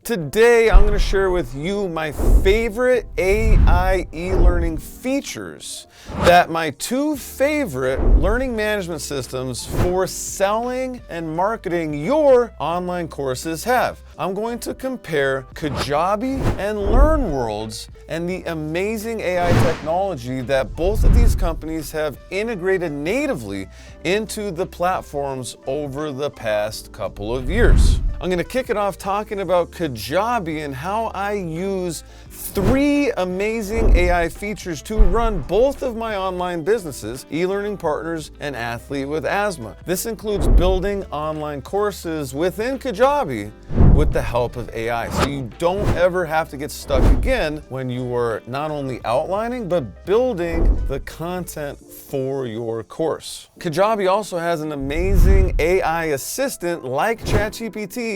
Today, I'm going to share with you my favorite AI e-learning features that my two favorite learning management systems for selling and marketing your online courses have. I'm going to compare Kajabi and LearnWorlds and the amazing AI technology that both of these companies have integrated natively into the platforms over the past couple of years. I'm going to kick it off talking about Kajabi and how I use 3 amazing AI features to run both of my online businesses, e-learning partners and Athlete with Asthma. This includes building online courses within Kajabi with the help of AI, so you don't ever have to get stuck again when you are not only outlining but building the content for your course. Kajabi also has an amazing AI assistant like ChatGPT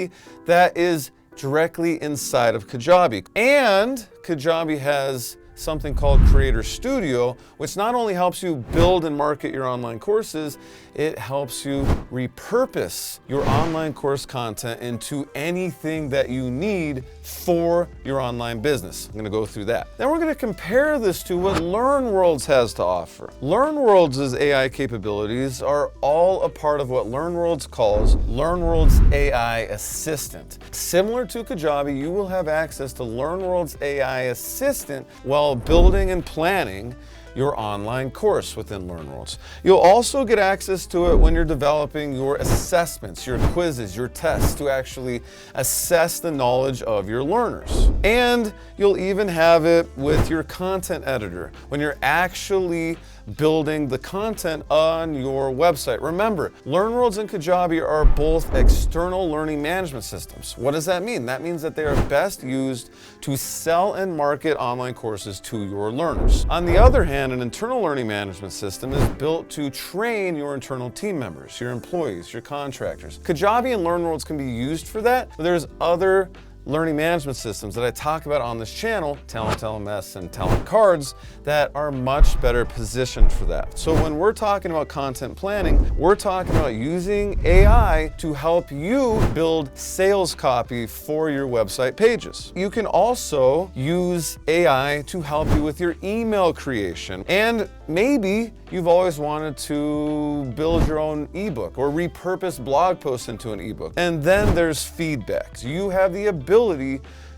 that is directly inside of Kajabi. And Kajabi has something called Creator Studio, which not only helps you build and market your online courses, it helps you repurpose your online course content into anything that you need for your online business. I'm going to go through that. Then we're going to compare this to what LearnWorlds has to offer. LearnWorlds' AI capabilities are all a part of what LearnWorlds calls LearnWorlds AI Assistant. Similar to Kajabi, you will have access to LearnWorlds AI Assistant while building and planning your online course within LearnWorlds. You'll also get access to it when you're developing your assessments, your quizzes, your tests to actually assess the knowledge of your learners. And you'll even have it with your content editor when you're actually building the content on your website. Remember, LearnWorlds and Kajabi are both external learning management systems. What does that mean? That means that they are best used to sell and market online courses to your learners. On the other hand, an internal learning management system is built to train your internal team members, your employees, your contractors. Kajabi and LearnWorlds can be used for that, but there's other learning management systems that I talk about on this channel, Talent LMS and Talent Cards, that are much better positioned for that. So when we're talking about content planning, we're talking about using AI to help you build sales copy for your website pages. You can also use AI to help you with your email creation. And maybe you've always wanted to build your own ebook or repurpose blog posts into an ebook. And then there's feedback. So you have the ability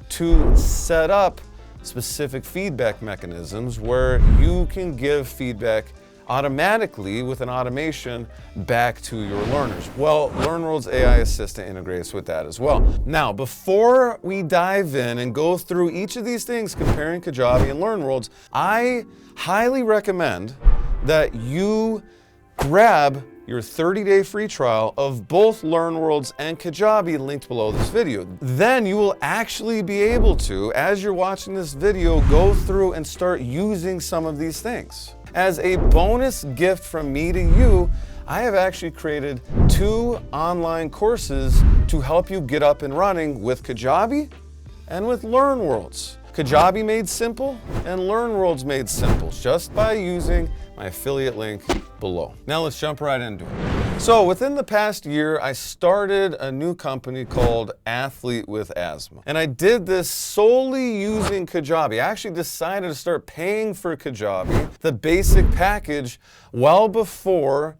to set up specific feedback mechanisms where you can give feedback automatically with an automation back to your learners. Well, LearnWorlds AI Assistant integrates with that as well. Now, before we dive in and go through each of these things, comparing Kajabi and LearnWorlds, I highly recommend that you grab your 30-day free trial of both LearnWorlds and Kajabi linked below this video. Then you will actually be able to, as you're watching this video, go through and start using some of these things. As a bonus gift from me to you, I have actually created 2 online courses to help you get up and running with Kajabi and with LearnWorlds. Kajabi made simple and LearnWorlds made simple just by using my affiliate link below. Now let's jump right into it. So within the past year, I started a new company called Athlete with Asthma. And I did this solely using Kajabi. I actually decided to start paying for Kajabi, the basic package, well before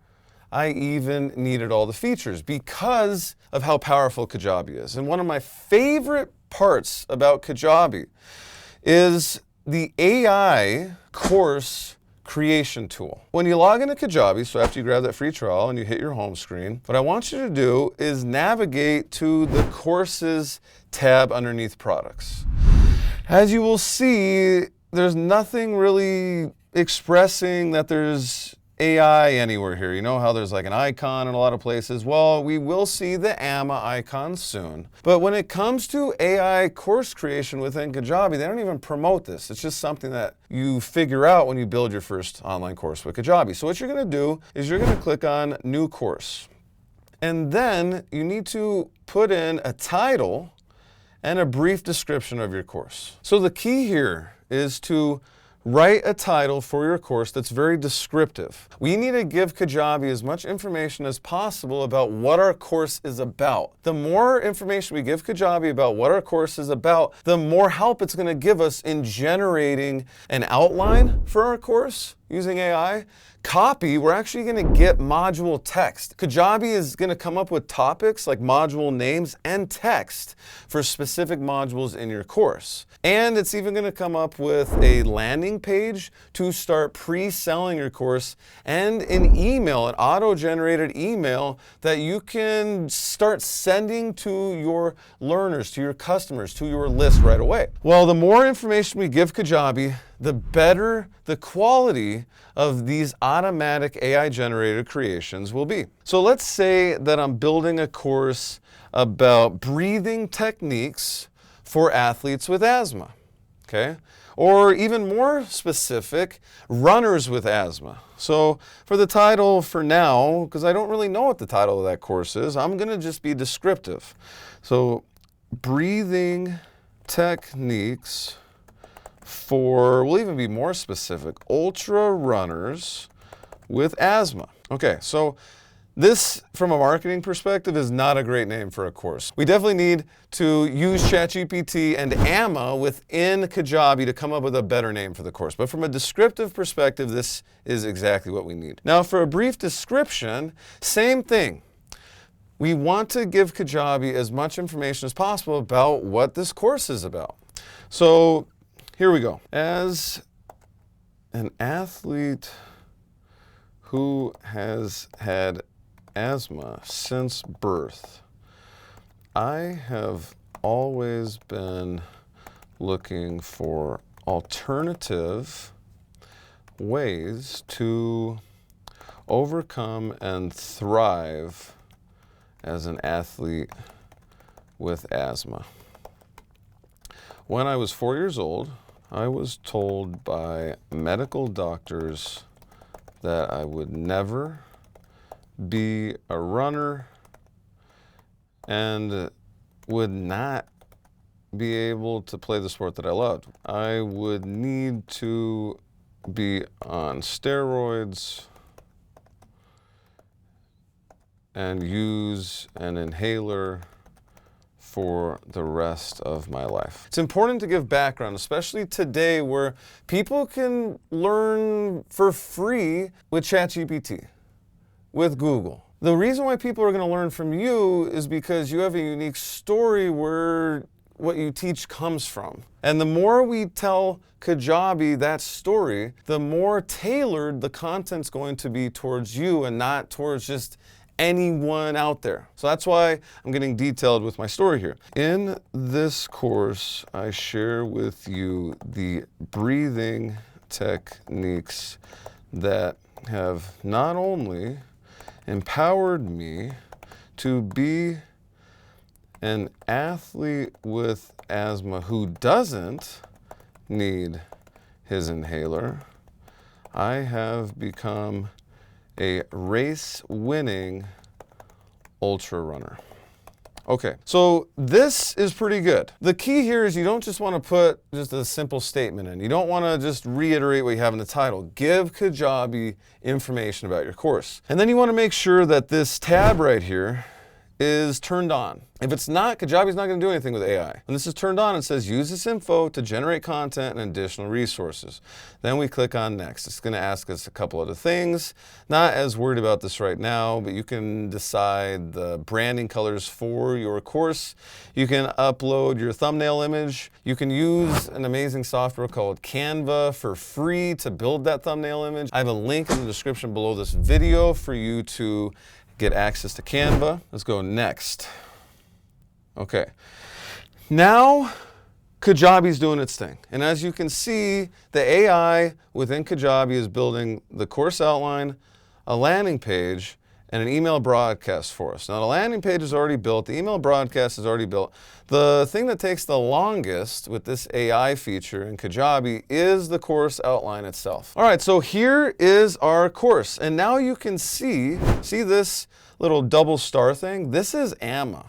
I even needed all the features because of how powerful Kajabi is. And one of my favorite parts about Kajabi is the AI course creation tool. When you log into Kajabi, so after you grab that free trial and you hit your home screen, what I want you to do is navigate to the Courses tab underneath Products. As you will see, there's nothing really expressing that there's AI anywhere here. You know how there's like an icon in a lot of places? Well, we will see the AMA icon soon. But when it comes to AI course creation within Kajabi, they don't even promote this. It's just something that you figure out when you build your first online course with Kajabi. So what you're going to do is you're going to click on New Course. And then you need to put in a title and a brief description of your course. So the key here is to write a title for your course that's very descriptive. We need to give Kajabi as much information as possible about what our course is about. The more information we give Kajabi about what our course is about, the more help it's going to give us in generating an outline for our course using AI. Copy, we're actually going to get module text. Kajabi is going to come up with topics like module names and text for specific modules in your course. And it's even going to come up with a landing page to start pre-selling your course and an email, an auto-generated email that you can start sending to your learners, to your customers, to your list right away. Well, the more information we give Kajabi, the better the quality of these automatic AI-generated creations will be. So let's say that I'm building a course about breathing techniques for athletes with asthma, okay? Or even more specific, runners with asthma. So for the title for now, because I don't really know what the title of that course is, I'm going to just be descriptive. So breathing techniques for, we'll even be more specific, ultra runners with asthma. Okay, so this, from a marketing perspective, is not a great name for a course. We definitely need to use ChatGPT and AMA within Kajabi to come up with a better name for the course. But from a descriptive perspective, this is exactly what we need. Now, for a brief description, same thing. We want to give Kajabi as much information as possible about what this course is about. So here we go. As an athlete who has had asthma since birth, I have always been looking for alternative ways to overcome and thrive as an athlete with asthma. When I was 4 years old, I was told by medical doctors that I would never be a runner and would not be able to play the sport that I loved. I would need to be on steroids and use an inhaler for the rest of my life. It's important to give background, especially today where people can learn for free with ChatGPT, with Google. The reason why people are going to learn from you is because you have a unique story where what you teach comes from. And the more we tell Kajabi that story, the more tailored the content's going to be towards you and not towards just anyone out there. So that's why I'm getting detailed with my story here. In this course, I share with you the breathing techniques that have not only empowered me to be an athlete with asthma who doesn't need his inhaler, I have become a race-winning ultra runner. Okay, so this is pretty good. The key here is you don't just want to put just a simple statement in. You don't want to just reiterate what you have in the title. Give Kajabi information about your course. And then you want to make sure that this tab right here is turned on. If it's not, Kajabi's not going to do anything with AI. When this is turned on, it says use this info to generate content and additional resources. Then we click on next. It's going to ask us a couple other things. Not as worried about this right now, but you can decide the branding colors for your course. You can upload your thumbnail image. You can use an amazing software called Canva for free to build that thumbnail image. I have a link in the description below this video for you to get access to Canva. Let's go next. Okay, now Kajabi's doing its thing. And as you can see, the AI within Kajabi is building the course outline, a landing page, and an email broadcast for us. Now the landing page is already built, the email broadcast is already built. The thing that takes the longest with this AI feature in Kajabi is the course outline itself. All right, so here is our course. And now you can see this little double star thing? This is AMA.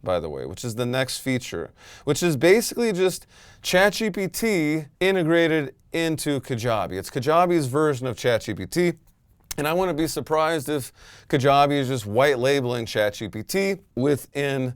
by the way, which is the next feature, which is basically just ChatGPT integrated into Kajabi. It's Kajabi's version of ChatGPT. And I wouldn't be surprised if Kajabi is just white labeling ChatGPT within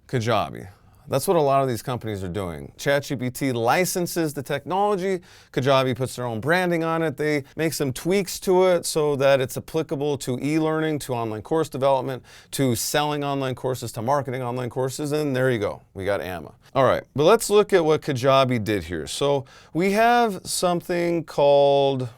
Kajabi. That's what a lot of these companies are doing. ChatGPT licenses the technology. Kajabi puts their own branding on it. They make some tweaks to it so that it's applicable to e-learning, to online course development, to selling online courses, to marketing online courses, and there you go. We got AMA. All right, but let's look at what Kajabi did here. So we have something called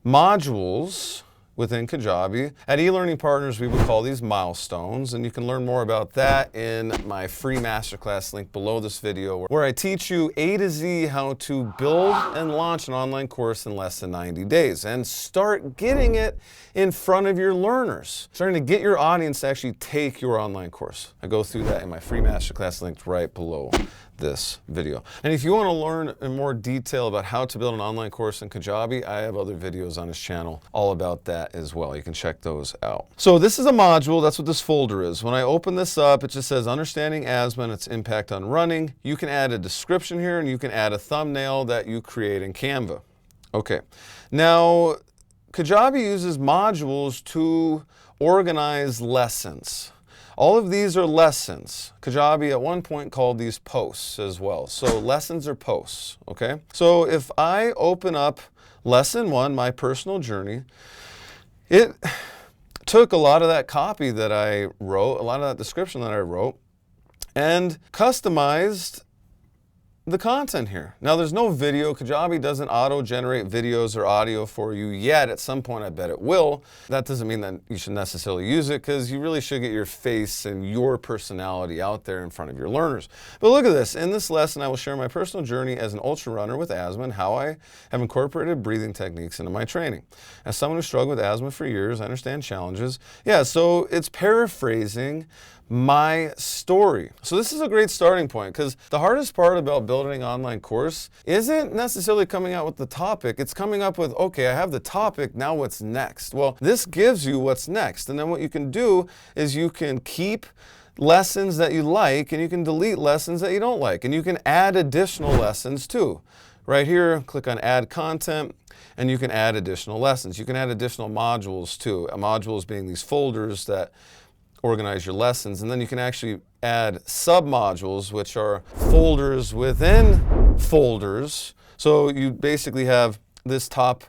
modules within Kajabi. At eLearning Partners, we would call these milestones, and you can learn more about that in my free masterclass link below this video, where I teach you A to Z how to build and launch an online course in less than 90 days and start getting it in front of your learners, starting to get your audience to actually take your online course. I go through that in my free masterclass link right below this video. And if you want to learn in more detail about how to build an online course in Kajabi, I have other videos on this channel all about that as well. You can check those out. So this is a module. That's what this folder is. When I open this up, it just says Understanding Asthma and its Impact on Running. You can add a description here, and you can add a thumbnail that you create in Canva. Okay. Now, Kajabi uses modules to organize lessons. All of these are lessons. Kajabi at one point called these posts as well. So lessons are posts, okay? So if I open up lesson 1, my personal journey, it took a lot of that copy that I wrote, a lot of that description that I wrote, and customized the content here. Now there's no video. Kajabi doesn't auto-generate videos or audio for you yet. At some point I bet it will. That doesn't mean that you should necessarily use it, because you really should get your face and your personality out there in front of your learners. But look at this. In this lesson I will share my personal journey as an ultra runner with asthma and how I have incorporated breathing techniques into my training. As someone who struggled with asthma for years, I understand challenges. Yeah, so it's paraphrasing my story. So this is a great starting point, because the hardest part about building an online course isn't necessarily coming out with the topic. It's coming up with, okay, I have the topic, now what's next? Well, this gives you what's next. And then what you can do is you can keep lessons that you like, and you can delete lessons that you don't like. And you can add additional lessons too. Right here, click on Add Content, and you can add additional lessons. You can add additional modules too. Modules being these folders that organize your lessons, and then you can actually add sub-modules, which are folders within folders. So you basically have this top,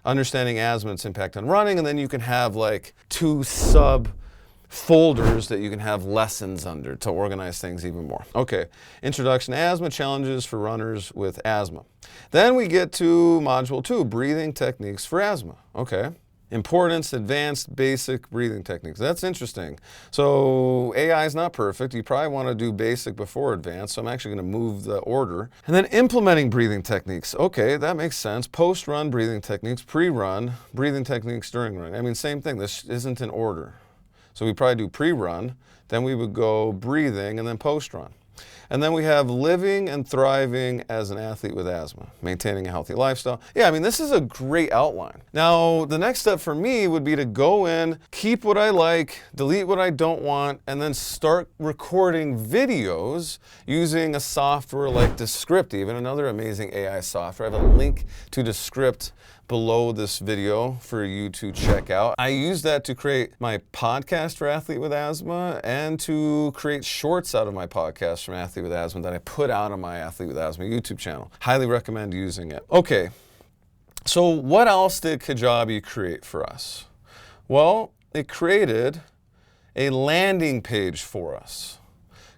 Understanding Asthma and its Impact on Running, and then you can have like 2 sub-folders that you can have lessons under to organize things even more. Okay, Introduction to Asthma, Challenges for Runners with Asthma. Then we get to Module 2, Breathing Techniques for Asthma. Okay. Importance, advanced, basic breathing techniques. That's interesting. So AI is not perfect. You probably want to do basic before advanced. So I'm actually going to move the order. And then implementing breathing techniques. Okay, that makes sense. Post-run breathing techniques, pre-run breathing techniques during run. I mean, same thing. This isn't in order. So we probably do pre-run, then we would go breathing, and then post-run. And then we have living and thriving as an athlete with asthma, maintaining a healthy lifestyle. Yeah, I mean, this is a great outline. Now, the next step for me would be to go in, keep what I like, delete what I don't want, and then start recording videos using a software like Descript, even another amazing AI software. I have a link to Descript below this video for you to check out. I use that to create my podcast for Athlete with Asthma and to create shorts out of my podcast from Athlete with Asthma that I put out on my Athlete with Asthma YouTube channel. Highly recommend using it. Okay, so what else did Kajabi create for us? Well, it created a landing page for us.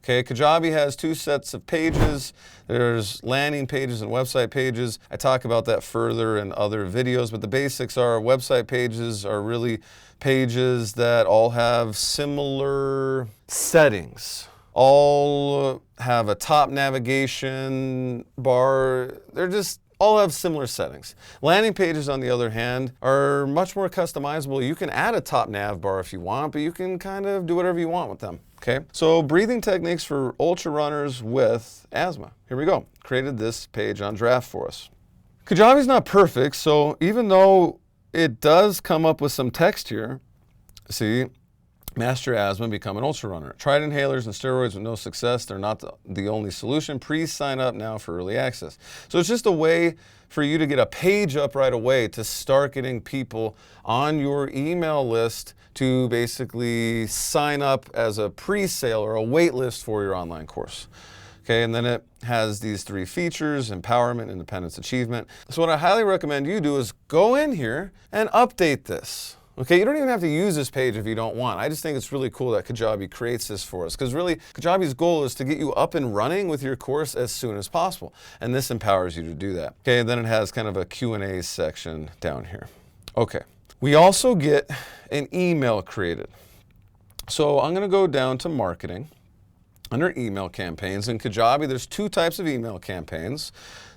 Okay, Kajabi has 2 sets of pages. There's landing pages and website pages. I talk about that further in other videos, but the basics are website pages are really pages that all have similar settings. All have a top navigation bar. They're just all have similar settings. Landing pages, on the other hand, are much more customizable. You can add a top nav bar if you want, but you can kind of do whatever you want with them. Okay, so breathing techniques for ultra runners with asthma. Here we go. Created this page on draft for us. Kajabi's not perfect, so even though it does come up with some text here, see, Master asthma, become an ultra runner. Tried inhalers and steroids with no success. They're not the only solution. Please sign up now for early access. So it's just a way for you to get a page up right away to start getting people on your email list to basically sign up as a pre-sale or a wait list for your online course. Okay, and then it has these 3 features: empowerment, independence, achievement. So what I highly recommend you do is go in here and update this. Okay, you don't even have to use this page if you don't want. I just think it's really cool that Kajabi creates this for us, because really Kajabi's goal is to get you up and running with your course as soon as possible, and this empowers you to do that. Okay, and then it has kind of a Q&A section down here. Okay, we also get an email created. So I'm going to go down to marketing. Under email campaigns in Kajabi, there's 2 types of email campaigns.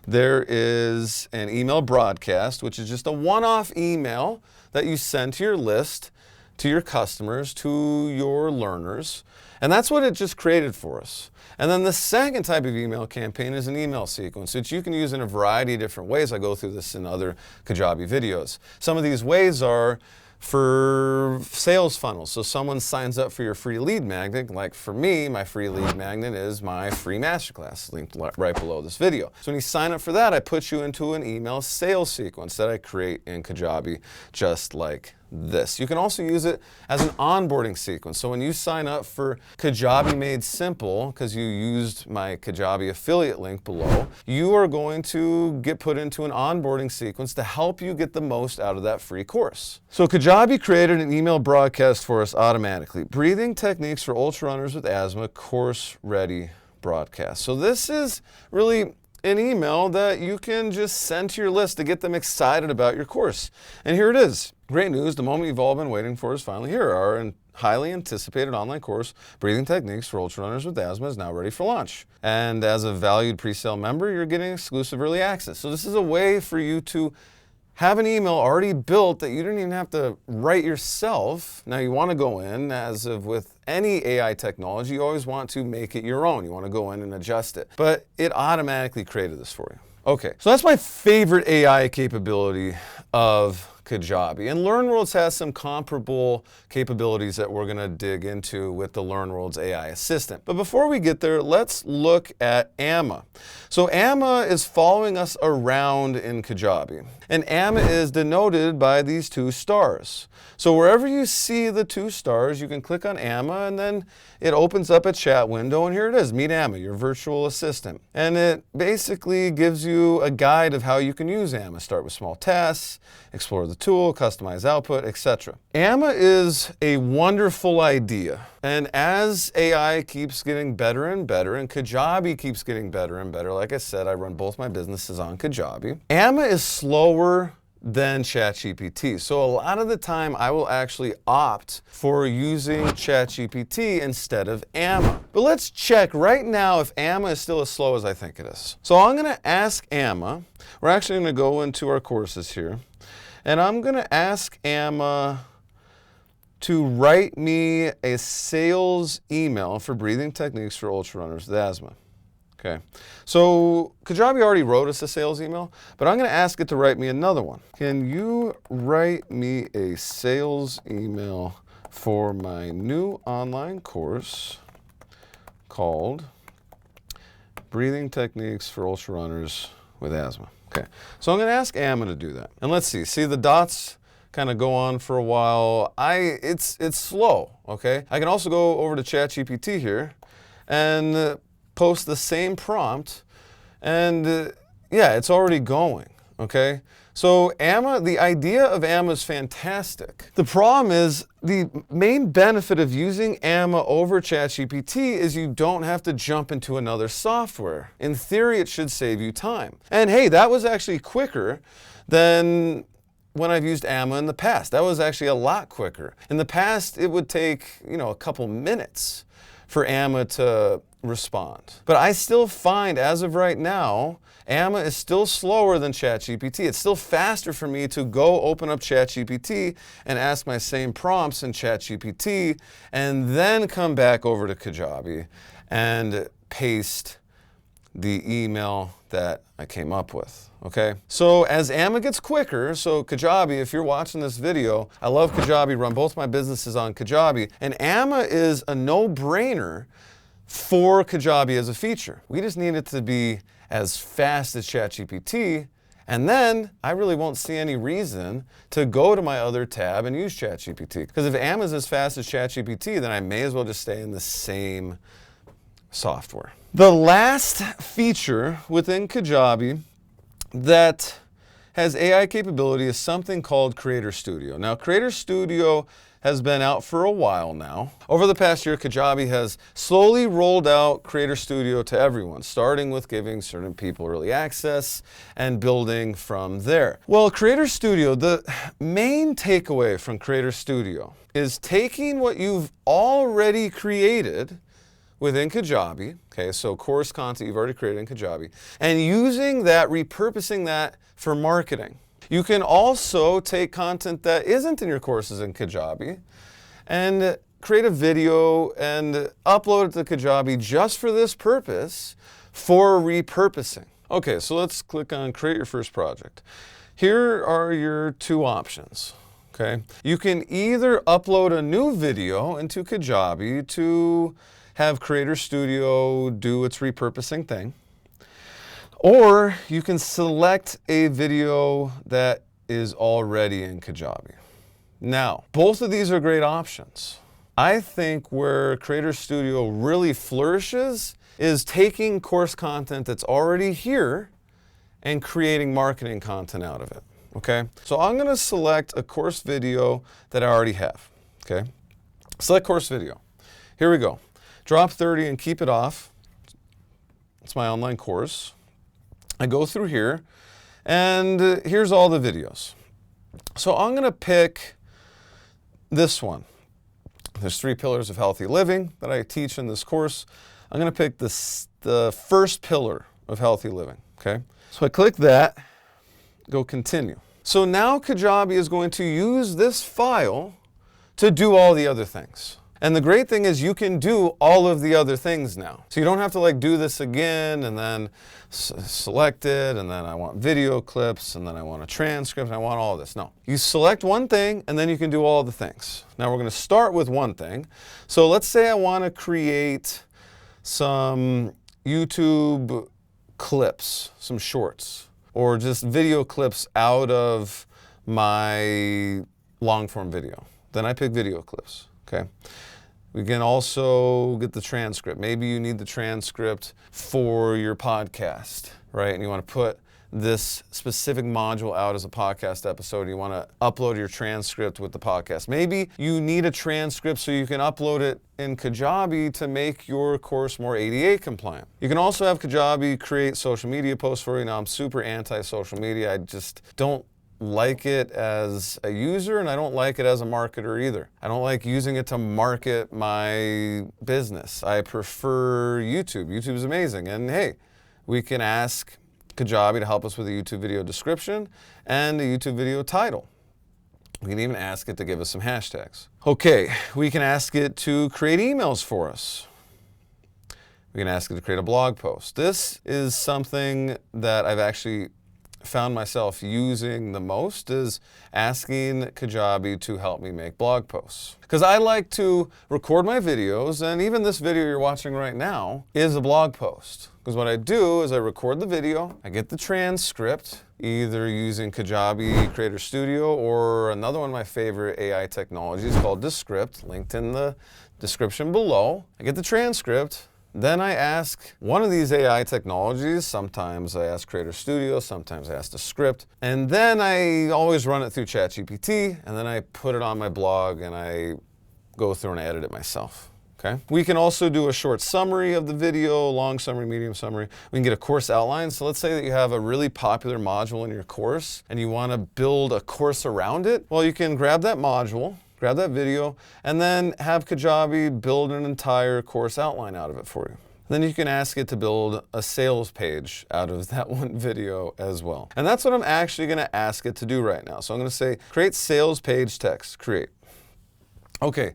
There is an email broadcast, which is just a one-off email that you send to your list, to your customers, to your learners. And that's what it just created for us. And then the second type of email campaign is an email sequence, which you can use in a variety of different ways. I go through this in other Kajabi videos. Some of these ways are for sales funnels. So someone signs up for your free lead magnet. Like for me, my free lead magnet is my free masterclass, linked right below this video. So when you sign up for that, I put you into an email sales sequence that I create in Kajabi, just like this. You can also use it as an onboarding sequence. So when you sign up for Kajabi Made Simple, because you used my Kajabi affiliate link below, you are going to get put into an onboarding sequence to help you get the most out of that free course. So Kajabi created an email broadcast for us automatically. Breathing techniques for ultra runners with asthma, course ready broadcast. So this is really an email that you can just send to your list to get them excited about your course. And here it is. Great news, the moment you've all been waiting for is finally here. Our highly anticipated online course, Breathing Techniques for Ultra Runners with Asthma, is now ready for launch. And as a valued pre-sale member, you're getting exclusive early access. So this is a way for you to have an email already built that you don't even have to write yourself. Now you want to go in, as of with any AI technology, you always want to make it your own. You want to go in and adjust it. But it automatically created this for you. Okay, so that's my favorite AI capability of Kajabi. And LearnWorlds has some comparable capabilities that we're going to dig into with the LearnWorlds AI assistant. But before we get there, let's look at AMA. So AMA is following us around in Kajabi. And AMA is denoted by these 2 stars. So wherever you see the 2 stars, you can click on AMA, and then it opens up a chat window, and here it is, Meet AMA, your virtual assistant. And it basically gives you a guide of how you can use AMA. Start with small tasks, explore the tool, customize output, etc. AMA is a wonderful idea. And as AI keeps getting better and better, and Kajabi keeps getting better and better, like I said, I run both my businesses on Kajabi, AMA is slower than ChatGPT. So a lot of the time I will actually opt for using ChatGPT instead of AMA. But let's check right now if AMA is still as slow as I think it is. So I'm going to ask AMA, we're actually going to go into our courses here, and I'm going to ask AMA to write me a sales email for breathing techniques for ultra runners with asthma. Okay, so Kajabi already wrote us a sales email, but I'm going to ask it to write me another one. Can you write me a sales email for my new online course called Breathing Techniques for Ultra Runners with Asthma? Okay, so I'm going to ask AMA to do that. And let's see. See the dots kind of go on for a while. It's slow, okay? I can also go over to ChatGPT here and post the same prompt, and yeah, it's already going, okay? So AMA, the idea of AMA is fantastic. The problem is the main benefit of using AMA over ChatGPT is you don't have to jump into another software. In theory, it should save you time. And hey, that was actually quicker than when I've used AMA in the past. That was actually a lot quicker. In the past, it would take, a couple minutes for AMA to respond. But I still find, as of right now, AMA is still slower than ChatGPT. It's still faster for me to go open up ChatGPT and ask my same prompts in ChatGPT and then come back over to Kajabi and paste the email that I came up with, okay? So as Amma gets quicker, so Kajabi, if you're watching this video, I love Kajabi, run both my businesses on Kajabi, and Amma is a no-brainer for Kajabi as a feature. We just need it to be as fast as ChatGPT, and then I really won't see any reason to go to my other tab and use ChatGPT. Because if Amma is as fast as ChatGPT, then I may as well just stay in the same software. The last feature within Kajabi that has AI capability is something called Creator Studio. Now, Creator Studio has been out for a while now. Over the past year, Kajabi has slowly rolled out Creator Studio to everyone, starting with giving certain people early access and building from there. Well, Creator Studio, the main takeaway from Creator Studio is taking what you've already created within Kajabi, okay, so course content you've already created in Kajabi, and using that, repurposing that for marketing. You can also take content that isn't in your courses in Kajabi and create a video and upload it to Kajabi just for this purpose for repurposing. Okay, so let's click on Create Your First Project. Here are your two options. Okay, you can either upload a new video into Kajabi to have Creator Studio do its repurposing thing, or you can select a video that is already in Kajabi. Now, both of these are great options. I think where Creator Studio really flourishes is taking course content that's already here and creating marketing content out of it. Okay, so I'm going to select a course video that I already have. Okay, select course video. Here we go. Drop 30 and keep it off. It's my online course. I go through here, and here's all the videos. So I'm going to pick this one. There's 3 pillars of healthy living that I teach in this course. I'm going to pick the first pillar of healthy living. Okay, so I click that, go continue. So now Kajabi is going to use this file to do all the other things. And the great thing is you can do all of the other things now. So you don't have to like do this again and then select it, and then I want video clips, and then I want a transcript, and I want all this. No, you select one thing and then you can do all the things. Now we're going to start with one thing. So let's say I want to create some YouTube clips, some shorts, or just video clips out of my long form video. Then I pick video clips. Okay. We can also get the transcript. Maybe you need the transcript for your podcast, right? And you want to put this specific module out as a podcast episode. And you want to upload your transcript with the podcast. Maybe you need a transcript so you can upload it in Kajabi to make your course more ADA compliant. You can also have Kajabi create social media posts for you. Now, I'm super anti-social media. I just don't like it as a user, and I don't like it as a marketer either. I don't like using it to market my business. I prefer YouTube. YouTube is amazing. And hey, we can ask Kajabi to help us with a YouTube video description and a YouTube video title. We can even ask it to give us some hashtags. Okay, we can ask it to create emails for us. We can ask it to create a blog post. This is something that I've actually found myself using the most, is asking Kajabi to help me make blog posts. Because I like to record my videos, and even this video you're watching right now is a blog post. Because what I do is I record the video, I get the transcript, either using Kajabi Creator Studio or another one of my favorite AI technologies called Descript, linked in the description below. I get the transcript. Then I ask one of these AI technologies. Sometimes I ask Creator Studio, sometimes I ask Descript, and then I always run it through ChatGPT, and then I put it on my blog and I go through and I edit it myself. Okay? We can also do a short summary of the video, long summary, medium summary. We can get a course outline. So let's say that you have a really popular module in your course and you want to build a course around it. Well, you can grab that module, grab that video, and then have Kajabi build an entire course outline out of it for you. Then you can ask it to build a sales page out of that one video as well. And that's what I'm actually going to ask it to do right now. So I'm going to say, create sales page text, create. Okay,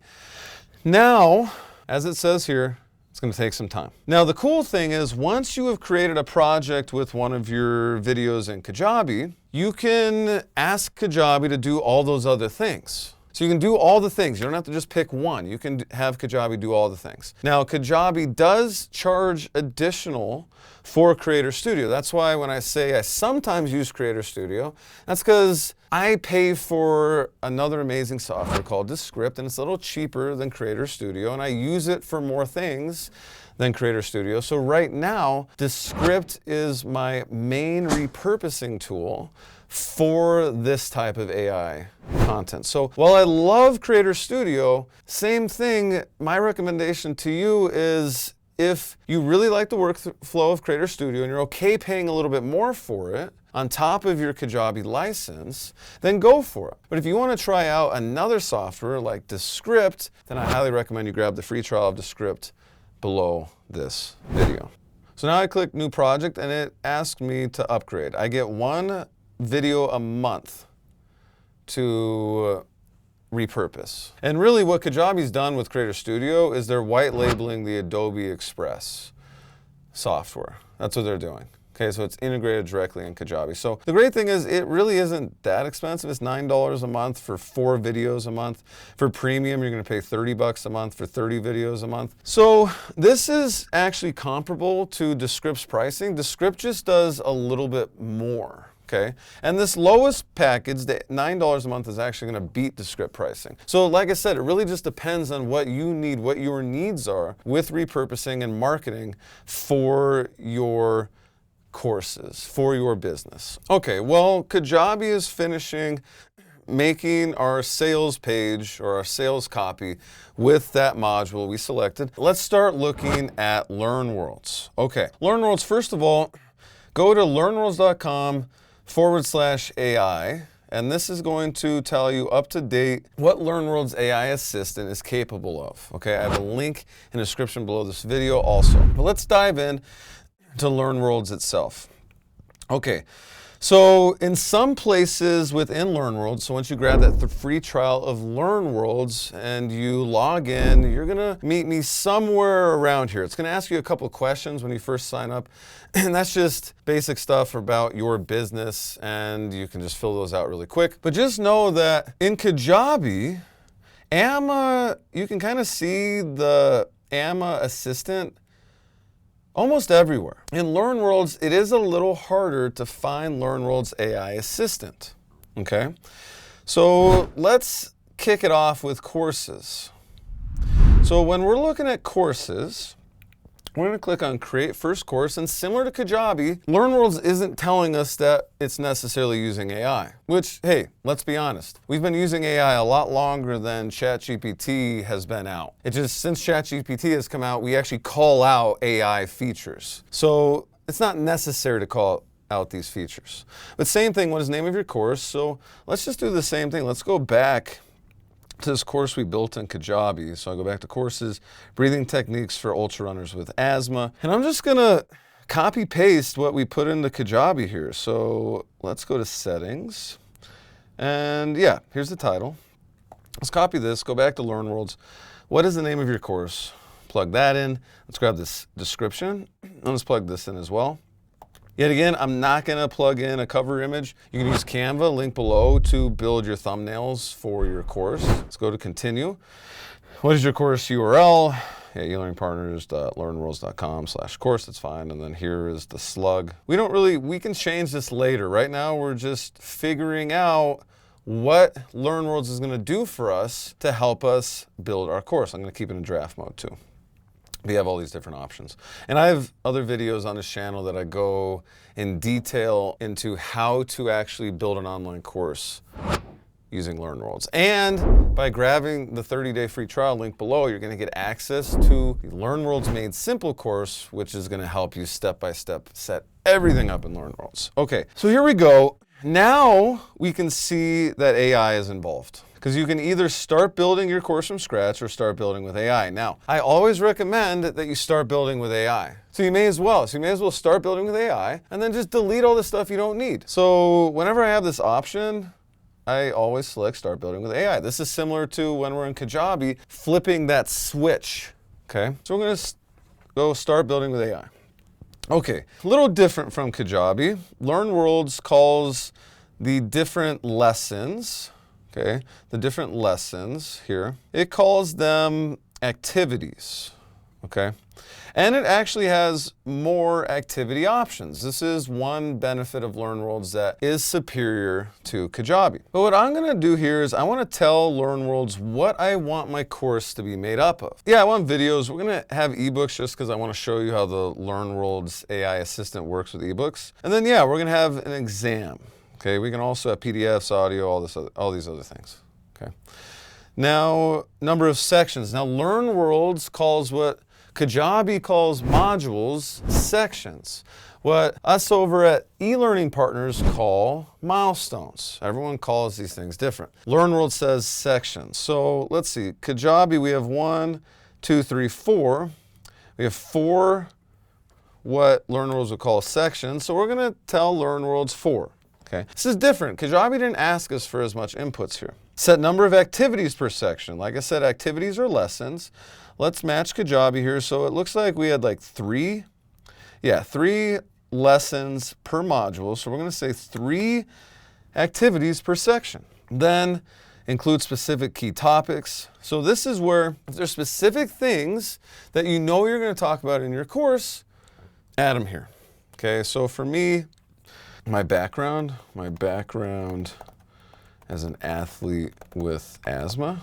now, as it says here, It's going to take some time. Now, the cool thing is once you have created a project with one of your videos in Kajabi, you can ask Kajabi to do all those other things. So you can do all the things. You don't have to just pick one. You can have Kajabi do all the things. Now, Kajabi does charge additional for Creator Studio. That's why when I say I sometimes use Creator Studio, that's because I pay for another amazing software called Descript, and it's a little cheaper than Creator Studio, and I use it for more things than Creator Studio. So right now, Descript is my main repurposing tool for this type of AI content. So while I love Creator Studio, same thing, my recommendation to you is if you really like the workflow of Creator Studio and you're okay paying a little bit more for it on top of your Kajabi license, then go for it. But if you want to try out another software like Descript, then I highly recommend you grab the free trial of Descript below this video. So now I click New Project and it asks me to upgrade. I get one video a month to repurpose. And really what Kajabi's done with Creator Studio is they're white labeling the Adobe Express software. That's what they're doing. Okay, so it's integrated directly in Kajabi. So the great thing is it really isn't that expensive. It's $9 a month for 4 videos a month. For premium, you're gonna pay $30 a month for 30 videos a month. So this is actually comparable to Descript's pricing. Descript just does a little bit more. Okay, and this lowest package, the $9 a month, is actually going to beat Descript pricing. So like I said, it really just depends on what you need, what your needs are with repurposing and marketing for your courses, for your business. Okay, well, Kajabi is finishing making our sales page or our sales copy with that module we selected. Let's start looking at LearnWorlds. Okay, LearnWorlds, first of all, go to learnworlds.com/AI, and this is going to tell you up to date what LearnWorlds AI Assistant is capable of. Okay, I have a link in the description below this video also. But let's dive in to LearnWorlds itself. Okay, so in some places within LearnWorlds, so once you grab that free trial of LearnWorlds and you log in, you're gonna meet me somewhere around here. It's gonna ask you a couple of questions when you first sign up, and that's just basic stuff about your business, and you can just fill those out really quick. But just know that in Kajabi, you can kind of see the AMA assistant almost everywhere. In LearnWorlds, it is a little harder to find LearnWorlds AI Assistant, okay? So let's kick it off with courses. So when we're looking at courses, we're going to click on Create First Course, and similar to Kajabi, LearnWorlds isn't telling us that it's necessarily using AI, which, hey, let's be honest. We've been using AI a lot longer than ChatGPT has been out. It just, since ChatGPT has come out, we actually call out AI features. So it's not necessary to call out these features. But same thing, what is the name of your course? So let's just do the same thing. Let's go back to this course we built in Kajabi. So I go back to courses, breathing techniques for ultra runners with asthma. And I'm just gonna copy paste what we put into Kajabi here. So let's go to settings. And yeah, here's the title. Let's copy this, go back to LearnWorlds. What is the name of your course? Plug that in. Let's grab this description. And let's plug this in as well. Yet again, I'm not gonna plug in a cover image. You can use Canva, link below, to build your thumbnails for your course. Let's go to continue. What is your course URL? Yeah, elearningpartners.learnworlds.com/course, that's fine. And then here is the slug. We can change this later. Right now, we're just figuring out what LearnWorlds is gonna do for us to help us build our course. I'm gonna keep it in draft mode too. We have all these different options. And I have other videos on this channel that I go in detail into how to actually build an online course using LearnWorlds. And by grabbing the 30-day free trial link below, you're gonna get access to the LearnWorlds Made Simple course, which is gonna help you step-by-step set everything up in LearnWorlds. Okay, so here we go. Now we can see that AI is involved, because you can either start building your course from scratch or start building with AI. Now, I always recommend that you start building with AI. So you may as well start building with AI and then just delete all the stuff you don't need. So whenever I have this option, I always select start building with AI. This is similar to when we're in Kajabi, flipping that switch, okay? So we're gonna go start building with AI. Okay, a little different from Kajabi. LearnWorlds calls the different lessons, okay, the different lessons here, it calls them activities, okay? And it actually has more activity options. This is one benefit of LearnWorlds that is superior to Kajabi. But what I'm gonna do here is I wanna tell LearnWorlds what I want my course to be made up of. Yeah, I want videos. We're gonna have eBooks just because I wanna show you how the LearnWorlds AI assistant works with eBooks. And then yeah, we're gonna have an exam. Okay, we can also have PDFs, audio, all these other things. Okay. Now, number of sections. Now, LearnWorlds calls what Kajabi calls modules sections. What us over at eLearning Partners call milestones. Everyone calls these things different. LearnWorlds says sections. So let's see. Kajabi, we have 1, 2, 3, 4. We have 4 what LearnWorlds would call sections. So we're going to tell LearnWorlds 4. Okay. This is different. Kajabi didn't ask us for as much inputs here. Set number of activities per section. Like I said, activities are lessons. Let's match Kajabi here. So it looks like we had like 3 lessons per module. So we're going to say 3 activities per section. Then include specific key topics. So this is where if there's specific things that you know you're going to talk about in your course, add them here. Okay, so for me, my background as an athlete with asthma.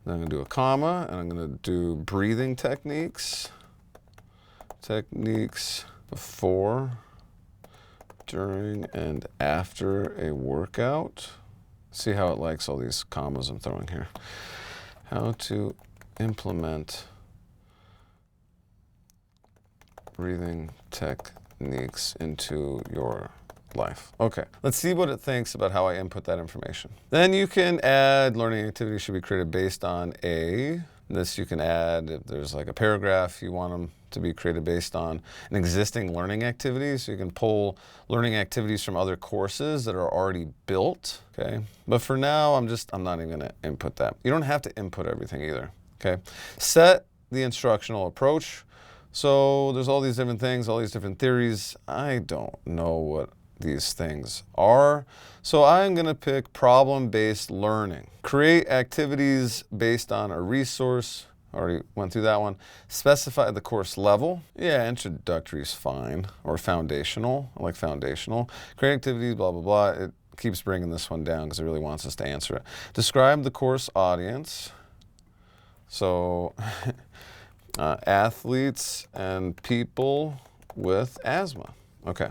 Then I'm going to do a comma, and I'm going to do breathing techniques before, during, and after a workout. See how it likes all these commas I'm throwing here. How to implement breathing techniques into your life. Okay, let's see what it thinks about how I input that information. Then you can add learning activities should be created based on a. This you can add if there's like a paragraph you want them to be created based on an existing learning activity. So you can pull learning activities from other courses that are already built. Okay, but for now I'm not even gonna input that. You don't have to input everything either. Okay, set the instructional approach. So there's all these different things, all these different theories. I don't know what these things are. So I'm going to pick problem-based learning. Create activities based on a resource. Already went through that one. Specify the course level. Yeah, introductory is fine. Or foundational. I like foundational. Create activities, blah, blah, blah. It keeps bringing this one down because it really wants us to answer it. Describe the course audience. So athletes and people with asthma. Okay.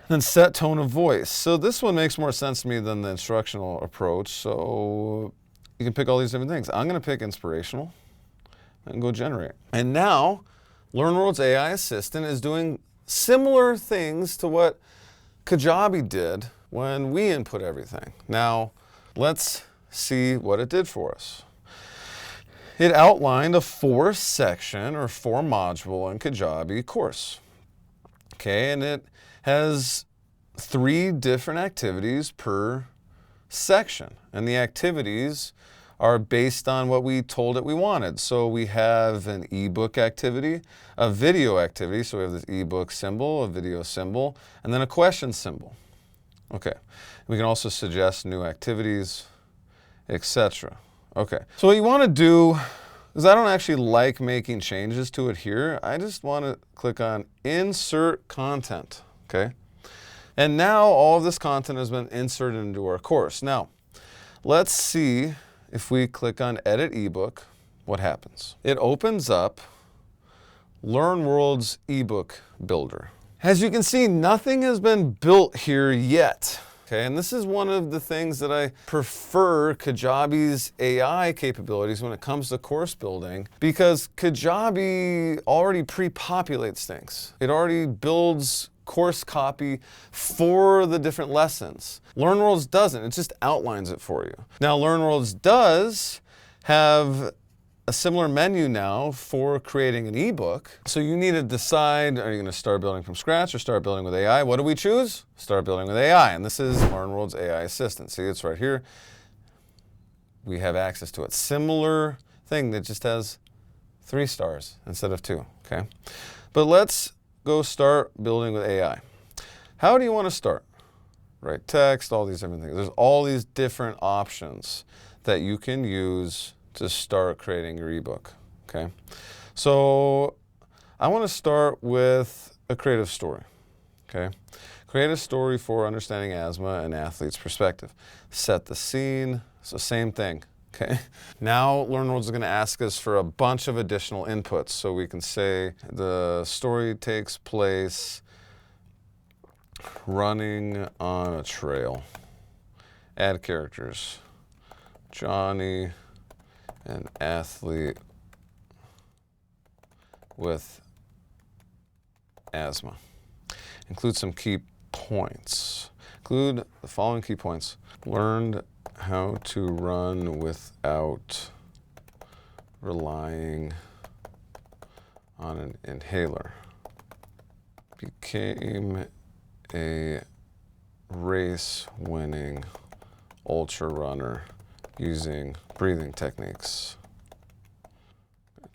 Then set tone of voice. So this one makes more sense to me than the instructional approach. So you can pick all these different things. I'm going to pick inspirational and go generate. And now LearnWorlds AI Assistant is doing similar things to what Kajabi did when we input everything. Now let's see what it did for us. It outlined a 4-section or 4-module in Kajabi course. Okay, and it has 3 different activities per section. And the activities are based on what we told it we wanted. So we have an ebook activity, a video activity. So we have this ebook symbol, a video symbol, and then a question symbol. Okay, we can also suggest new activities, etc. Okay, so what you want to do is I don't actually like making changes to it here. I just want to click on Insert Content. Okay, and now all of this content has been inserted into our course. Now, let's see if we click on Edit eBook, what happens. It opens up LearnWorlds eBook Builder. As you can see, nothing has been built here yet. Okay, and this is one of the things that I prefer Kajabi's AI capabilities when it comes to course building, because Kajabi already pre-populates things. It already builds course copy for the different lessons. LearnWorlds doesn't, it just outlines it for you. Now LearnWorlds does have a similar menu now for creating an ebook. So you need to decide, are you going to start building from scratch or start building with AI? What do we choose? Start building with AI. And this is LearnWorlds AI Assistant. See, it's right here. We have access to it. Similar thing that just has 3 stars instead of 2, okay? But let's go start building with AI. How do you want to start? Write text, all these different things. There's all these different options that you can use to start creating your ebook, okay? So I want to start with a creative story, okay? Create a story for understanding asthma and athlete's perspective. Set the scene, so same thing, okay? Now LearnWorlds is going to ask us for a bunch of additional inputs. So we can say the story takes place running on a trail. Add characters. Johnny, an athlete with asthma. Include some key points. Include the following key points. Learned how to run without relying on an inhaler. Became a race-winning ultra runner using breathing techniques.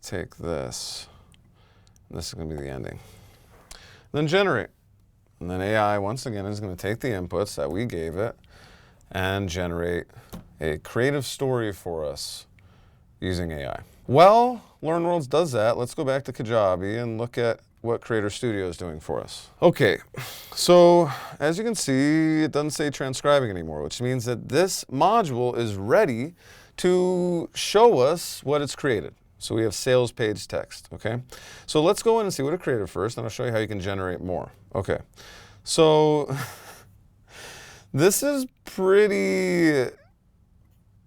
Take this. This is going to be the ending. Then generate. And then AI, once again, is going to take the inputs that we gave it and generate a creative story for us using AI. Well, LearnWorlds does that. Let's go back to Kajabi and look at what Creator Studio is doing for us. Okay, so as you can see, it doesn't say transcribing anymore, which means that this module is ready to show us what it's created. So we have sales page text, okay? So let's go in and see what it created first, and I'll show you how you can generate more. Okay, so this is pretty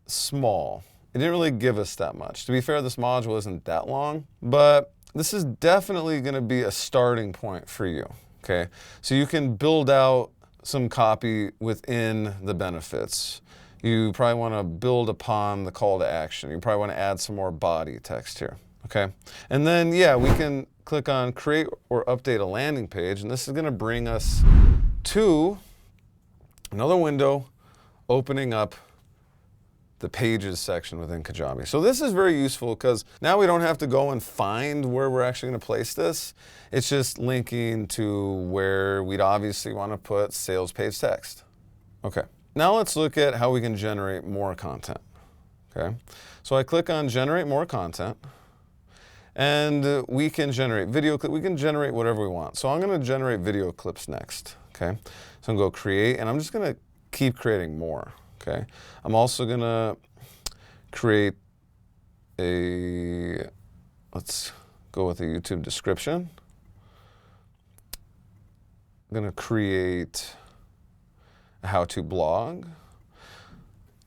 small. It didn't really give us that much. To be fair, this module isn't that long, but this is definitely going to be a starting point for you, okay? So you can build out some copy within the benefits. You probably want to build upon the call to action. You probably want to add some more body text here, okay? And then, yeah, we can click on create or update a landing page, and this is going to bring us to another window opening up the pages section within Kajabi. So this is very useful because now we don't have to go and find where we're actually going to place this. It's just linking to where we'd obviously want to put sales page text. Okay. Now let's look at how we can generate more content. Okay. So I click on generate more content and we can generate video clip. We can generate whatever we want. So I'm going to generate video clips next. Okay. So I'm going to go create and I'm just going to keep creating more. Okay, I'm also going to create a, let's go with a YouTube description. I'm going to create a how-to blog.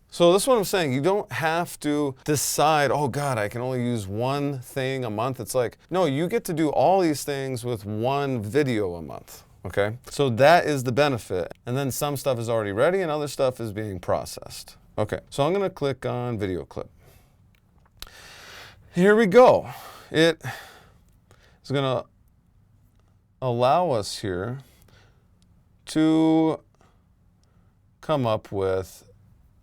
So this is what I'm saying. You don't have to decide, oh God, I can only use one thing a month. It's like, no, you get to do all these things with one video a month. Okay, so that is the benefit. And then some stuff is already ready and other stuff is being processed. Okay, so I'm going to click on video clip. Here we go. It is going to allow us here to come up with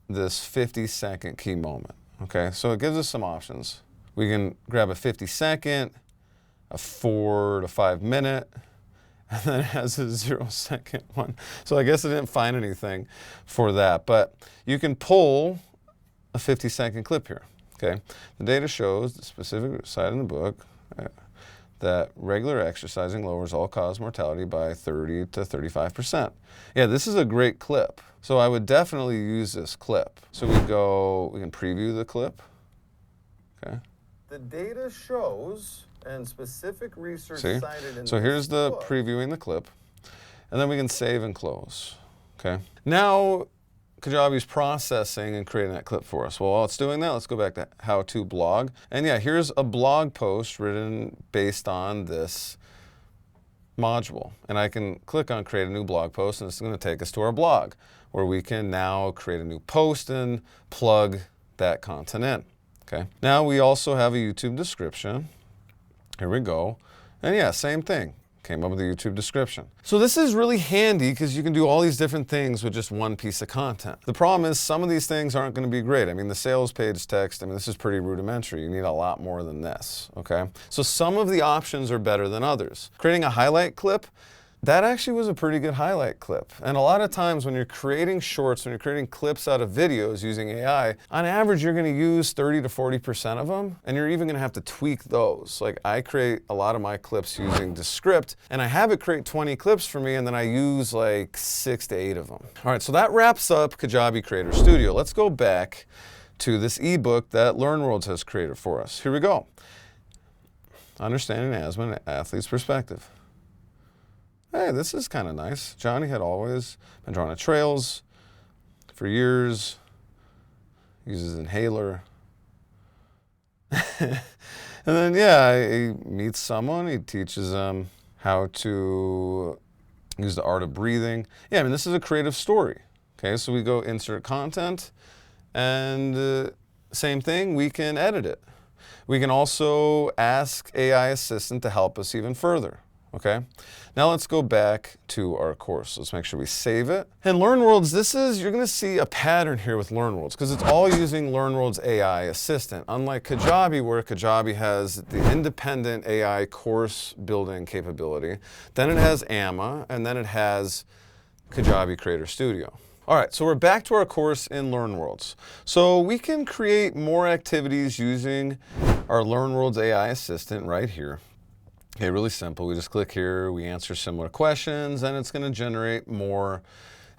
this 50-second key moment. Okay, so it gives us some options. We can grab a 50-second, a 4 to 5 minute, and then it has a 0-second one. So I guess I didn't find anything for that. But you can pull a 50-second clip here. Okay. The data shows the specific side in the book that regular exercising lowers all-cause mortality by 30 to 35%. Yeah, this is a great clip. So I would definitely use this clip. So we can preview the clip. Okay. The data shows and specific research cited in so here's the book. Previewing the clip, and then we can save and close. Okay. Now Kajabi's processing and creating that clip for us. Well, while it's doing that, let's go back to how to blog. And yeah, here's a blog post written based on this module. And I can click on create a new blog post, and it's going to take us to our blog where we can now create a new post and plug that content in. Okay. Now we also have a YouTube description. Here we go. And yeah, same thing. Came up with a YouTube description. So this is really handy because you can do all these different things with just one piece of content. The problem is some of these things aren't going to be great. I mean, the sales page text, I mean, this is pretty rudimentary. You need a lot more than this, okay? So some of the options are better than others. Creating a highlight clip, that actually was a pretty good highlight clip. And a lot of times when you're creating shorts, when you're creating clips out of videos using AI, on average, you're gonna use 30 to 40% of them, and you're even gonna have to tweak those. Like I create a lot of my clips using Descript, and I have it create 20 clips for me, and then I use like 6 to 8 of them. All right, so that wraps up Kajabi Creator Studio. Let's go back to this ebook that LearnWorlds has created for us. Here we go. Understanding asthma and an athlete's perspective. Hey, this is kind of nice. Johnny had always been drawn to trails for years, uses inhaler. And then, yeah, he meets someone, he teaches them how to use the art of breathing. Yeah, I mean, this is a creative story. Okay, so we go insert content, and same thing, we can edit it. We can also ask AI Assistant to help us even further. Okay, now let's go back to our course. Let's make sure we save it. And LearnWorlds, you're going to see a pattern here with LearnWorlds because it's all using LearnWorlds AI Assistant. Unlike Kajabi, where Kajabi has the independent AI course building capability, then it has AMA, and then it has Kajabi Creator Studio. All right, so we're back to our course in LearnWorlds. So we can create more activities using our LearnWorlds AI Assistant right here. Okay, really simple. We just click here, we answer similar questions, and it's going to generate more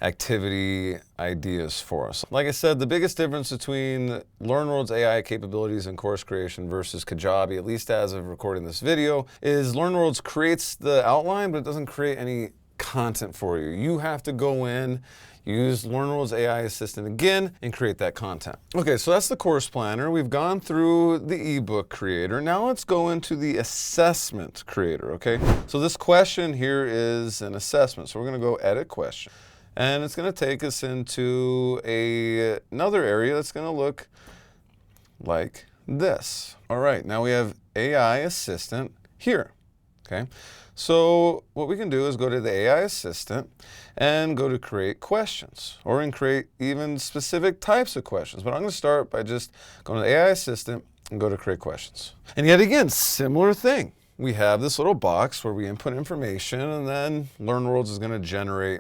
activity ideas for us. Like I said, the biggest difference between LearnWorlds AI capabilities and course creation versus Kajabi, at least as of recording this video, is LearnWorlds creates the outline, but it doesn't create any content for you. You have to go in, use LearnWorlds AI Assistant again, and create that content. Okay, so that's the course planner. We've gone through the ebook creator. Now let's go into the assessment creator, okay? So this question here is an assessment. So we're gonna go edit question. And it's gonna take us into another area that's gonna look like this. All right, now we have AI Assistant here, okay? So what we can do is go to the AI Assistant and go to create questions, or create even specific types of questions. But I'm going to start by just going to the AI Assistant and go to create questions. And yet again, similar thing. We have this little box where we input information, and then LearnWorlds is going to generate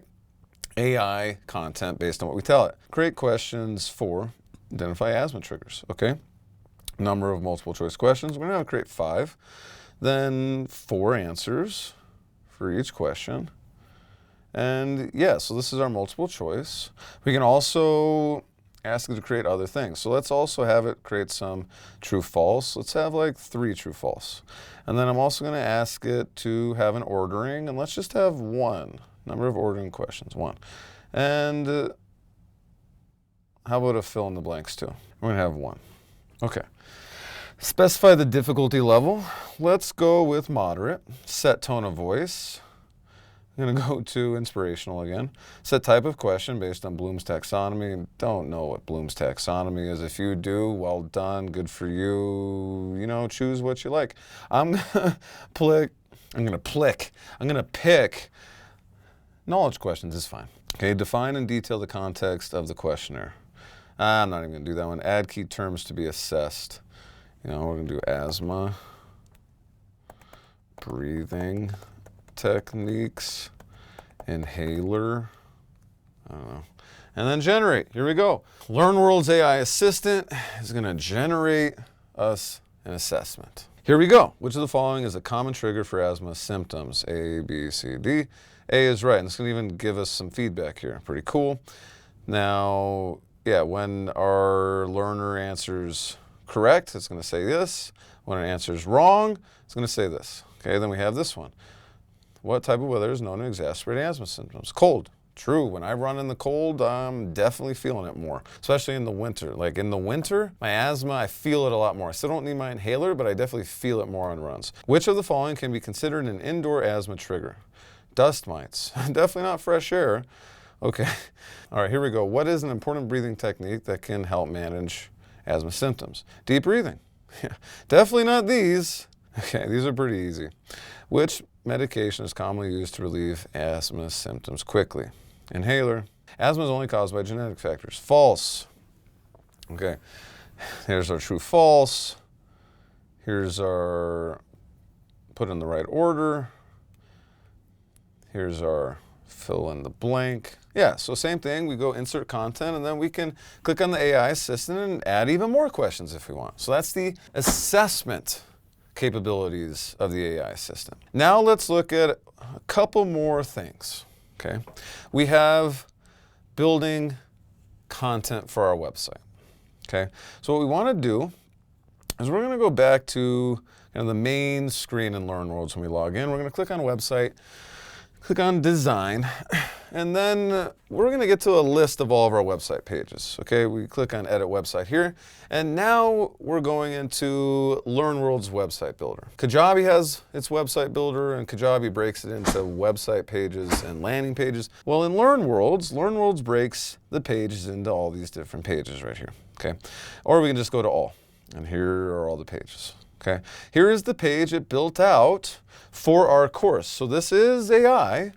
AI content based on what we tell it. Create questions for identify asthma triggers, okay? Number of multiple choice questions. We're going to create 5. Then 4 answers for each question. And yeah, so this is our multiple choice. We can also ask it to create other things. So let's also have it create some true false. Let's have like 3 true false. And then I'm also going to ask it to have an ordering, and let's just have 1. Number of ordering questions, 1. And how about a fill in the blanks too? We're going to have 1. Okay. Specify the difficulty level. Let's go with moderate. Set tone of voice. I'm going to go to inspirational again. Set type of question based on Bloom's taxonomy. Don't know what Bloom's taxonomy is. If you do, well done, good for you. You know, choose what you like. I'm going to pick knowledge questions is fine. Okay, define and detail the context of the questionnaire. I'm not even going to do that one. Add key terms to be assessed. You know, we're going to do asthma, breathing techniques, inhaler, I don't know. And then generate. Here we go. LearnWorlds AI Assistant is going to generate us an assessment. Here we go. Which of the following is a common trigger for asthma symptoms? A, B, C, D. A is right. And it's going to even give us some feedback here. Pretty cool. Now, yeah, when our learner answers correct, it's going to say this. When it answers wrong, it's going to say this. Okay, then we have this one. What type of weather is known to exacerbate asthma symptoms? Cold. True. When I run in the cold, I'm definitely feeling it more, especially in the winter. Like in the winter, my asthma, I feel it a lot more. I still don't need my inhaler, but I definitely feel it more on runs. Which of the following can be considered an indoor asthma trigger? Dust mites. Definitely not fresh air. Okay. All right, here we go. What is an important breathing technique that can help manage asthma symptoms? Deep breathing. Yeah, definitely not these. Okay, these are pretty easy. Which medication is commonly used to relieve asthma symptoms quickly? Inhaler. Asthma is only caused by genetic factors. False. Okay, here's our true false. Here's our put in the right order. Here's our fill in the blank. Yeah, so same thing, we go insert content, and then we can click on the AI assistant and add even more questions if we want. So that's the assessment capabilities of the AI assistant. Now let's look at a couple more things, okay? We have building content for our website, okay? So what we want to do is we're going to go back to the main screen in LearnWorlds when we log in. We're going to click on website, click on design, and then we're going to get to a list of all of our website pages. Okay, we click on edit website here, and now we're going into LearnWorlds website builder. Kajabi has its website builder, and Kajabi breaks it into website pages and landing pages. Well, in LearnWorlds breaks the pages into all these different pages right here. Okay, or we can just go to all, and here are all the pages. Okay, here is the page it built out for our course. So this is AI.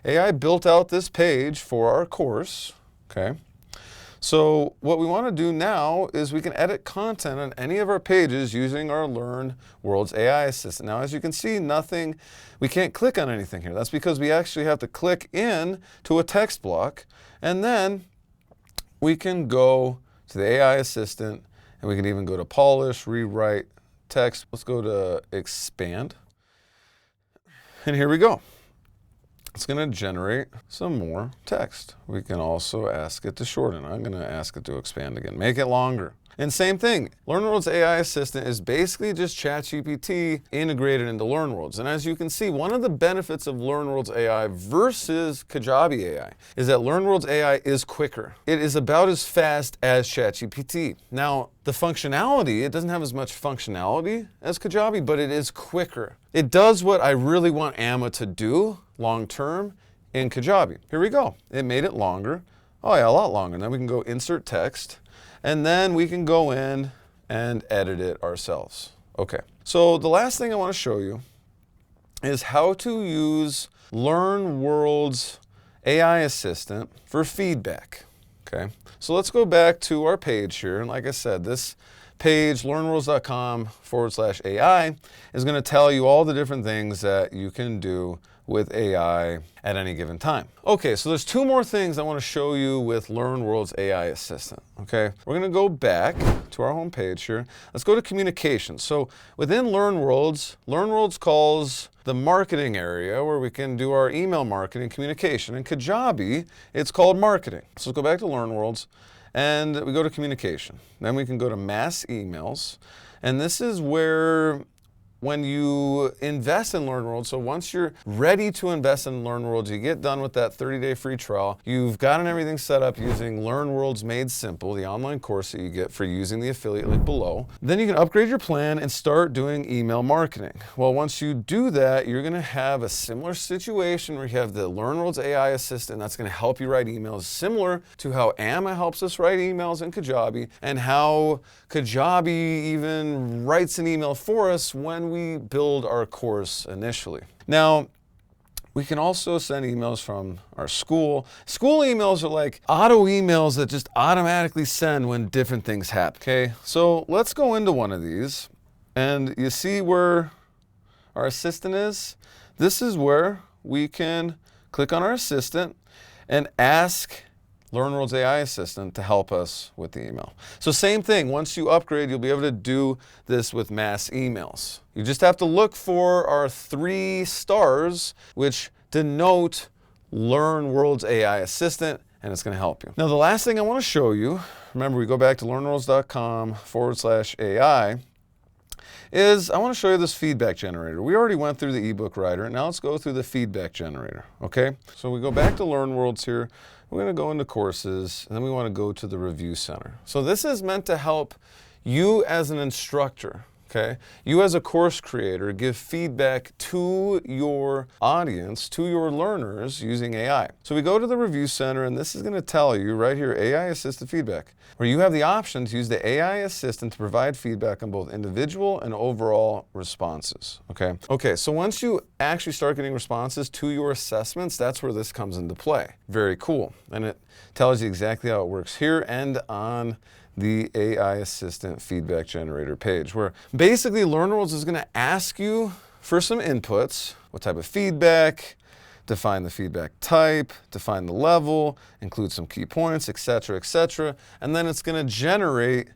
AI built out this page for our course. Okay, so what we want to do now is we can edit content on any of our pages using our LearnWorlds AI assistant. Now, as you can see, we can't click on anything here. That's because we actually have to click in to a text block, and then we can go to the AI assistant, and we can even go to polish, rewrite, text. Let's go to expand. And here we go. It's going to generate some more text. We can also ask it to shorten. I'm going to ask it to expand again. Make it longer. And same thing, LearnWorlds AI Assistant is basically just ChatGPT integrated into LearnWorlds. And as you can see, one of the benefits of LearnWorlds AI versus Kajabi AI is that LearnWorlds AI is quicker. It is about as fast as ChatGPT. Now, the functionality, it doesn't have as much functionality as Kajabi, but it is quicker. It does what I really want Amma to do long term in Kajabi. Here we go. It made it longer. Oh yeah, a lot longer. Then we can go insert text. And then we can go in and edit it ourselves. Okay, so the last thing I want to show you is how to use LearnWorlds AI Assistant for feedback. Okay, so let's go back to our page here. And like I said, this page, learnworlds.com/AI, is going to tell you all the different things that you can do with AI at any given time. Okay, so there's two more things I want to show you with LearnWorlds AI Assistant. Okay, we're going to go back to our home page here. Let's go to communication. So within LearnWorlds calls the marketing area where we can do our email marketing communication. In Kajabi, it's called marketing. So let's go back to LearnWorlds and we go to communication. Then we can go to mass emails. And this is where when you invest in LearnWorlds, so once you're ready to invest in LearnWorlds, you get done with that 30-day free trial, you've gotten everything set up using LearnWorlds Made Simple, the online course that you get for using the affiliate link below. Then you can upgrade your plan and start doing email marketing. Well, once you do that, you're gonna have a similar situation where you have the LearnWorlds AI Assistant that's gonna help you write emails, similar to how Amma helps us write emails in Kajabi, and how Kajabi even writes an email for us when we build our course initially. Now, we can also send emails from our school. School emails are like auto emails that just automatically send when different things happen. Okay, so let's go into one of these, and you see where our assistant is? This is where we can click on our assistant and ask LearnWorlds AI Assistant to help us with the email. So same thing, once you upgrade, you'll be able to do this with mass emails. You just have to look for our 3 stars, which denote LearnWorlds AI Assistant, and it's going to help you. Now, the last thing I want to show you, remember we go back to learnworlds.com/AI, is I want to show you this feedback generator. We already went through the ebook writer. Now let's go through the feedback generator, okay? So we go back to LearnWorlds here. We're going to go into courses, and then we want to go to the review center. So this is meant to help you as an instructor, Okay? You as a course creator give feedback to your audience, to your learners using AI. So we go to the review center, and this is going to tell you right here, AI assisted feedback, where you have the option to use the AI assistant to provide feedback on both individual and overall responses. Okay? Okay, so once you actually start getting responses to your assessments, that's where this comes into play. Very cool. And it tells you exactly how it works here and on the AI Assistant Feedback Generator page, where basically LearnWorlds is going to ask you for some inputs, what type of feedback, define the feedback type, define the level, include some key points, etc., etc., and then it's going to generate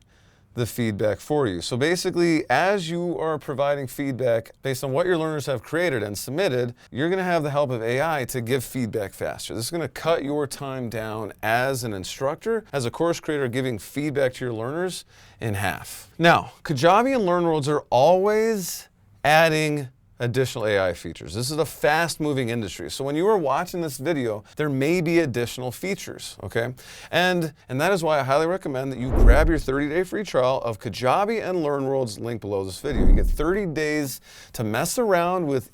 the feedback for you. So basically, as you are providing feedback based on what your learners have created and submitted, you're going to have the help of AI to give feedback faster. This is going to cut your time down as an instructor, as a course creator, giving feedback to your learners in half. Now, Kajabi and LearnWorlds are always adding additional AI features. This is a fast-moving industry. So when you are watching this video, there may be additional features, okay? And that is why I highly recommend that you grab your 30-day free trial of Kajabi and LearnWorlds, link below this video. You get 30 days to mess around with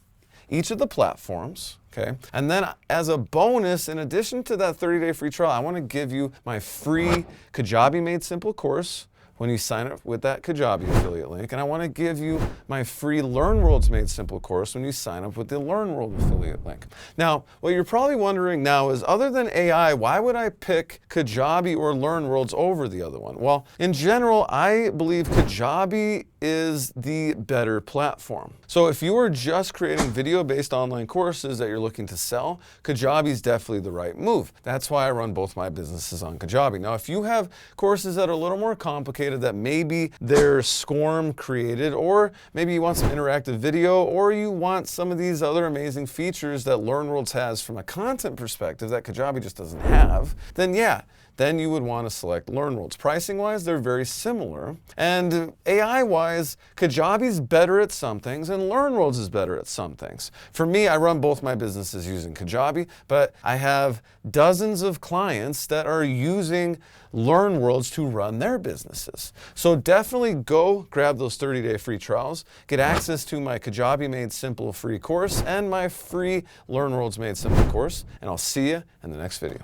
each of the platforms, okay? And then as a bonus, in addition to that 30-day free trial, I want to give you my free Kajabi Made Simple course when you sign up with that Kajabi affiliate link. And I want to give you my free LearnWorlds Made Simple course when you sign up with the LearnWorlds affiliate link. Now, what you're probably wondering now is, other than AI, why would I pick Kajabi or LearnWorlds over the other one? Well, in general, I believe Kajabi is the better platform. So if you are just creating video-based online courses that you're looking to sell, Kajabi is definitely the right move. That's why I run both my businesses on Kajabi. Now, if you have courses that are a little more complicated, that maybe they're SCORM created, or maybe you want some interactive video, or you want some of these other amazing features that LearnWorlds has from a content perspective that Kajabi just doesn't have, then yeah, then you would want to select LearnWorlds. Pricing-wise, they're very similar. And AI-wise, Kajabi's better at some things and LearnWorlds is better at some things. For me, I run both my businesses using Kajabi, but I have dozens of clients that are using LearnWorlds to run their businesses. So definitely go grab those 30-day free trials, get access to my Kajabi Made Simple free course and my free LearnWorlds Made Simple course, and I'll see you in the next video.